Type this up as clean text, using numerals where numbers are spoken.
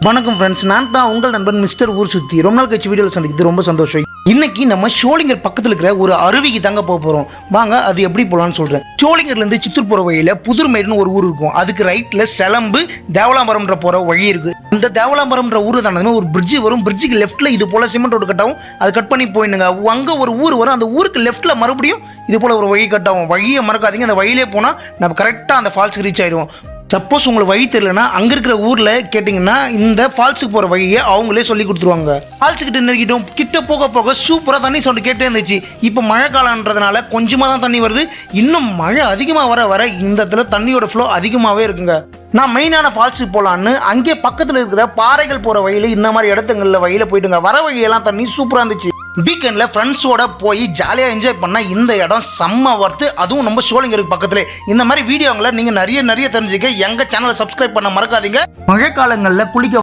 வணக்கம் ஃப்ரெண்ட்ஸ், நான் தான் உங்கள் நண்பன் மிஸ்டர் ஊர் சுத்தி. ரொம்ப நாள் கழிச்சு வீடியோவில் சந்திக்கிறது ரொம்ப சந்தோஷம். இன்னைக்கு நம்ம ஷோலிங்கர் பக்கத்தில் இருக்கிற ஒரு அருவிக்கு தாங்க போக போகிறோம். வாங்க அது எப்படி போகலான்னு சொல்கிறேன். ஷோலிங்கர்லேருந்து சித்தூர் போகிற வழியில் புதுர்மேடுன்னு ஒரு ஊர் இருக்கும். அதுக்கு ரைட்டில் செலம்பு தேவலாம்பரம்ன்ற போகிற வழி இருக்குது. இந்த தேவலாம்பரம்ன்ற ஊர் தானே ஒரு பிரிட்ஜ் வரும். பிரிட்ஜுக்கு லெஃப்ட்டில் இது போல் சிமெண்ட் ரோடு கட்டாகும். அது கட் பண்ணி போயிடுங்க. அங்கே ஒரு ஊர் வரும். அந்த ஊருக்கு லெஃப்ட்டில் மறுபடியும் இது போல் ஒரு வழி கட்டாகும். வழியை மறக்காதீங்க. அந்த வழியிலே போனால் நம்ம கரெக்டாக அந்த ஃபால்ஸுக்கு ரீச் ஆகிடுவோம். சப்போஸ் உங்களுக்கு வழி தெரியலனா அங்கே இருக்கிற ஊரில் கேட்டிங்கன்னா இந்த ஃபால்ஸுக்கு போகிற வழியை அவங்களே சொல்லி கொடுத்துருவாங்க. ஃபால்ஸுக்கிட்ட நெருக்கிட்டோம். கிட்ட போக போக சூப்பராக தண்ணி சவுண்டு கேட்டே இருந்துச்சு. இப்போ மழை காலன்றதுனால கொஞ்சமாக தான் தண்ணி வருது. இன்னும் மழை அதிகமாக வர வர இந்த இடத்துல தண்ணியோட ஃப்ளோ அதிகமாகவே இருக்குங்க. நான் மெயினான ஃபால்ஸுக்கு போகலான்னு அங்கே பக்கத்தில் இருக்கிற பாறைகள் போகிற வழியில் இந்த மாதிரி இடத்துங்களில் வழியில் போயிட்டுங்க. வர வழியெல்லாம் தண்ணி சூப்பராக இருந்துச்சு. வீக்கெண்டில் ஃப்ரெண்ட்ஸோட போய் ஜாலியாக என்ஜாய் பண்ணால் இந்த இடம் செம்ம ஒர்த்து. அதுவும் நம்ம ஷோலிங்கருக்கு பக்கத்தில். இந்த மாதிரி வீடியோங்களை நீங்கள் நிறைய தெரிஞ்சுக்க எங்கள் சேனலை சப்ஸ்கிரைப் பண்ண மறக்காதீங்க. மழை காலங்களில் குளிக்க